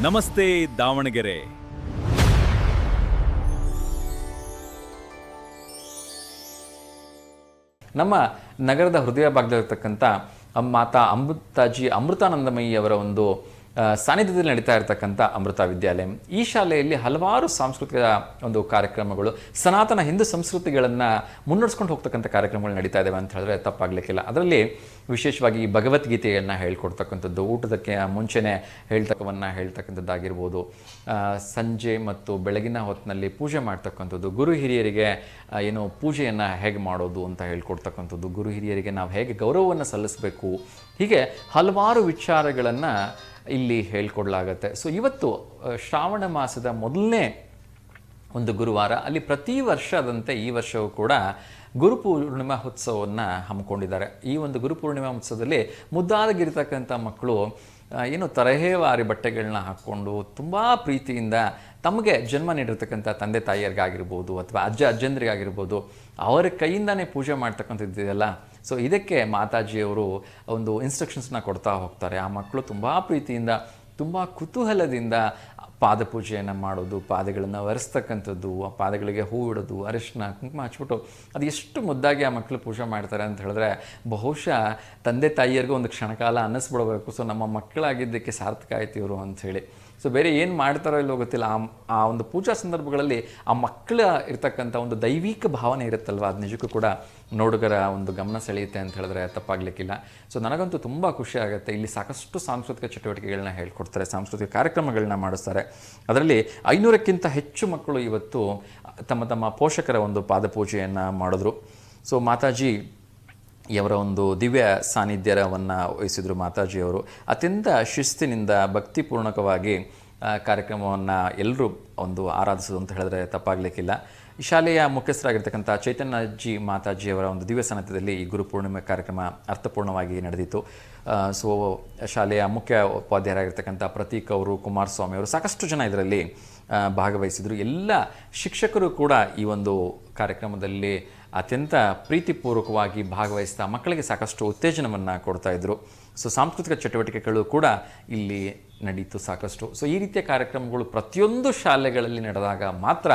ನಮಸ್ತೆ ದಾವಣಗೆರೆ. ನಮ್ಮ ನಗರದ ಹೃದಯ ಭಾಗದಲ್ಲಿರ್ತಕ್ಕಂಥ ಮಾತಾ ಅಮೃತಾಜಿ ಅಮೃತಾನಂದಮಯಿ ಅವರ ಒಂದು ಸಾನ್ನಿಧ್ಯದಲ್ಲಿ ನಡೀತಾ ಇರತಕ್ಕಂಥ ಅಮೃತ ವಿದ್ಯಾಲಯ. ಈ ಶಾಲೆಯಲ್ಲಿ ಹಲವಾರು ಸಾಂಸ್ಕೃತಿಕ ಒಂದು ಕಾರ್ಯಕ್ರಮಗಳು, ಸನಾತನ ಹಿಂದೂ ಸಂಸ್ಕೃತಿಗಳನ್ನು ಮುನ್ನಡೆಸ್ಕೊಂಡು ಹೋಗ್ತಕ್ಕಂಥ ಕಾರ್ಯಕ್ರಮಗಳು ನಡೀತಾ ಇದ್ದಾವೆ ಅಂತ ಹೇಳಿದ್ರೆ ತಪ್ಪಾಗಲಿಕ್ಕಿಲ್ಲ. ಅದರಲ್ಲಿ ವಿಶೇಷವಾಗಿ ಭಗವದ್ಗೀತೆಯನ್ನು ಹೇಳ್ಕೊಡ್ತಕ್ಕಂಥದ್ದು, ಊಟದಕ್ಕೆ ಮುಂಚೆನೇ ಹೇಳ್ತಕ್ಕಂಥದ್ದಾಗಿರ್ಬೋದು, ಸಂಜೆ ಮತ್ತು ಬೆಳಗಿನ ಹೊತ್ತಿನಲ್ಲಿ ಪೂಜೆ ಮಾಡ್ತಕ್ಕಂಥದ್ದು, ಗುರು ಹಿರಿಯರಿಗೆ ಏನು ಪೂಜೆಯನ್ನು ಹೇಗೆ ಮಾಡೋದು ಅಂತ ಹೇಳ್ಕೊಡ್ತಕ್ಕಂಥದ್ದು, ಗುರು ಹಿರಿಯರಿಗೆ ನಾವು ಹೇಗೆ ಗೌರವವನ್ನು ಸಲ್ಲಿಸಬೇಕು, ಹೀಗೆ ಹಲವಾರು ವಿಚಾರಗಳನ್ನು ಇಲ್ಲಿ ಹೇಳ್ಕೊಡ್ಲಾಗತ್ತೆ. ಸೊ ಇವತ್ತು ಶ್ರಾವಣ ಮಾಸದ ಮೊದಲನೇ ಒಂದು ಗುರುವಾರ. ಅಲ್ಲಿ ಪ್ರತಿ ವರ್ಷದಂತೆ ಈ ವರ್ಷವೂ ಕೂಡ ಗುರುಪೂರ್ಣಿಮಾ ಉತ್ಸವವನ್ನು ಹಮ್ಮಿಕೊಂಡಿದ್ದಾರೆ. ಈ ಒಂದು ಗುರುಪೂರ್ಣಿಮಾ ಉತ್ಸವದಲ್ಲಿ ಮುದ್ದಾದಗಿರ್ತಕ್ಕಂಥ ಮಕ್ಕಳು ಏನು ತರಹೇವಾರಿ ಬಟ್ಟೆಗಳನ್ನ ಹಾಕ್ಕೊಂಡು ತುಂಬ ಪ್ರೀತಿಯಿಂದ ತಮಗೆ ಜನ್ಮ ನೀಡಿರ್ತಕ್ಕಂಥ ತಂದೆ ತಾಯಿಯರಿಗಾಗಿರ್ಬೋದು ಅಥವಾ ಅಜ್ಜಂದ್ರಿಗಾಗಿರ್ಬೋದು ಅವರ ಕೈಯಿಂದನೇ ಪೂಜೆ ಮಾಡ್ತಕ್ಕಂಥದ್ದಿದೆಯಲ್ಲ. ಸೊ ಇದಕ್ಕೆ ಮಾತಾಜಿಯವರು ಒಂದು ಇನ್ಸ್ಟ್ರಕ್ಷನ್ಸ್ನ ಕೊಡ್ತಾ ಹೋಗ್ತಾರೆ. ಆ ಮಕ್ಕಳು ತುಂಬ ಪ್ರೀತಿಯಿಂದ, ತುಂಬ ಕುತೂಹಲದಿಂದ ಪಾದಪೂಜೆಯನ್ನು ಮಾಡೋದು, ಪಾದಗಳನ್ನು ಒರೆಸ್ತಕ್ಕಂಥದ್ದು, ಆ ಪಾದಗಳಿಗೆ ಹೂ ಇಡೋದು, ಅರಿಶಿನ ಕುಂಕುಮ ಹಚ್ಬಿಟ್ಟು ಅದು ಎಷ್ಟು ಮುದ್ದಾಗಿ ಆ ಮಕ್ಕಳು ಪೂಜೆ ಮಾಡ್ತಾರೆ ಅಂತ ಹೇಳಿದ್ರೆ ಬಹುಶಃ ತಂದೆ ತಾಯಿಯರಿಗೂ ಒಂದು ಕ್ಷಣಕಾಲ ಅನ್ನಿಸ್ಬಿಡಬೇಕು, ಸೊ ನಮ್ಮ ಮಕ್ಕಳಾಗಿದ್ದಕ್ಕೆ ಸಾರ್ಥಕ ಆಯ್ತು ಇವರು ಅಂಥೇಳಿ. ಸೊ ಬೇರೆ ಏನು ಮಾಡ್ತಾರೋ ಇಲ್ಲೋ ಗೊತ್ತಿಲ್ಲ, ಆ ಒಂದು ಪೂಜಾ ಸಂದರ್ಭಗಳಲ್ಲಿ ಆ ಮಕ್ಕಳ ಇರ್ತಕ್ಕಂಥ ಒಂದು ದೈವಿಕ ಭಾವನೆ ಇರುತ್ತಲ್ವ, ಅದು ನಿಜಕ್ಕೂ ಕೂಡ ನೋಡುಗರ ಒಂದು ಗಮನ ಸೆಳೆಯುತ್ತೆ ಅಂತ ಹೇಳಿದ್ರೆ ತಪ್ಪಾಗಲಿಕ್ಕಿಲ್ಲ. ಸೊ ನನಗಂತೂ ತುಂಬ ಖುಷಿ ಆಗುತ್ತೆ. ಇಲ್ಲಿ ಸಾಕಷ್ಟು ಸಾಂಸ್ಕೃತಿಕ ಚಟುವಟಿಕೆಗಳನ್ನ ಹೇಳ್ಕೊಡ್ತಾರೆ, ಸಾಂಸ್ಕೃತಿಕ ಕಾರ್ಯಕ್ರಮಗಳನ್ನ ಮಾಡಿಸ್ತಾರೆ. ಅದರಲ್ಲಿ 500ಕ್ಕಿಂತ ಹೆಚ್ಚು ಮಕ್ಕಳು ಇವತ್ತು ತಮ್ಮ ತಮ್ಮ ಪೋಷಕರ ಒಂದು ಪಾದಪೂಜೆಯನ್ನು ಮಾಡಿದ್ರು. ಸೊ ಮಾತಾಜಿ ಅವರ ಒಂದು ದಿವ್ಯ ಸಾನ್ನಿಧ್ಯವನ್ನು ವಹಿಸಿದರು. ಮಾತಾಜಿಯವರು ಅತ್ಯಂತ ಶಿಸ್ತಿನಿಂದ ಭಕ್ತಿಪೂರ್ಣಕವಾಗಿ ಕಾರ್ಯಕ್ರಮವನ್ನು ಎಲ್ಲರೂ ಒಂದು ಆರಾಧಿಸೋದು ಅಂತ ಹೇಳಿದ್ರೆ ತಪ್ಪಾಗಲಿಕ್ಕಿಲ್ಲ. ಈ ಶಾಲೆಯ ಮುಖ್ಯಸ್ಥರಾಗಿರ್ತಕ್ಕಂಥ ಚೈತನ್ಯಜಿ ಮಾತಾಜಿಯವರ ಒಂದು ದಿವ್ಯ ಸಾನ್ನಿಧ್ಯದಲ್ಲಿ ಈ ಗುರುಪೂರ್ಣಿಮೆ ಕಾರ್ಯಕ್ರಮ ಅರ್ಥಪೂರ್ಣವಾಗಿ ನಡೆದಿತ್ತು. ಸೊ ಶಾಲೆಯ ಮುಖ್ಯ ಉಪಾಧ್ಯಾಯರಾಗಿರ್ತಕ್ಕಂಥ ಪ್ರತೀಕ್ ಅವರು, ಕುಮಾರಸ್ವಾಮಿ ಅವರು, ಸಾಕಷ್ಟು ಜನ ಇದರಲ್ಲಿ ಭಾಗವಹಿಸಿದರು. ಎಲ್ಲ ಶಿಕ್ಷಕರು ಕೂಡ ಈ ಒಂದು ಕಾರ್ಯಕ್ರಮದಲ್ಲಿ ಅತ್ಯಂತ ಪ್ರೀತಿಪೂರ್ವಕವಾಗಿ ಭಾಗವಹಿಸ್ತಾ ಮಕ್ಕಳಿಗೆ ಸಾಕಷ್ಟು ಉತ್ತೇಜನವನ್ನು ಕೊಡ್ತಾಯಿದ್ರು. ಸೊ ಸಾಂಸ್ಕೃತಿಕ ಚಟುವಟಿಕೆಗಳು ಕೂಡ ಇಲ್ಲಿ ನಡೀತು ಸಾಕಷ್ಟು. ಸೊ ಈ ರೀತಿಯ ಕಾರ್ಯಕ್ರಮಗಳು ಪ್ರತಿಯೊಂದು ಶಾಲೆಗಳಲ್ಲಿ ನಡೆದಾಗ ಮಾತ್ರ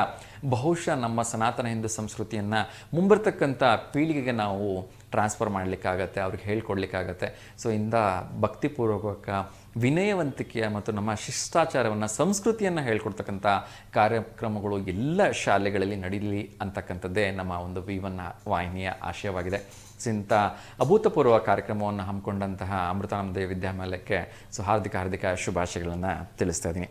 ಬಹುಶಃ ನಮ್ಮ ಸನಾತನ ಹಿಂದೂ ಸಂಸ್ಕೃತಿಯನ್ನು ಮುಂಬರ್ತಕ್ಕಂಥ ಪೀಳಿಗೆಗೆ ನಾವು ಟ್ರಾನ್ಸ್ಫರ್ ಮಾಡಲಿಕ್ಕಾಗತ್ತೆ, ಅವ್ರಿಗೆ ಹೇಳ್ಕೊಡ್ಲಿಕ್ಕಾಗತ್ತೆ. ಸೊ ಇಂಥ ಭಕ್ತಿಪೂರ್ವಕ, ವಿನಯವಂತಿಕೆಯ ಮತ್ತು ನಮ್ಮ ಶಿಷ್ಟಾಚಾರವನ್ನು, ಸಂಸ್ಕೃತಿಯನ್ನು ಹೇಳ್ಕೊಡ್ತಕ್ಕಂಥ ಕಾರ್ಯಕ್ರಮಗಳು ಎಲ್ಲ ಶಾಲೆಗಳಲ್ಲಿ ನಡೀಲಿ ಅಂತಕ್ಕಂಥದ್ದೇ ನಮ್ಮ ಒಂದು V1 ವಾಹಿನಿಯ ಆಶಯವಾಗಿದೆ. ಸೊ ಇಂಥ ಅಭೂತಪೂರ್ವ ಕಾರ್ಯಕ್ರಮವನ್ನು ಹಮ್ಮಿಕೊಂಡಂತಹ ಅಮೃತಾನಂದ ವಿದ್ಯಾಲಯಕ್ಕೆ ಹಾರ್ದಿಕ ಶುಭಾಶಯಗಳನ್ನು ತಿಳಿಸ್ತಾ ಇದ್ದೀನಿ.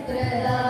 Prada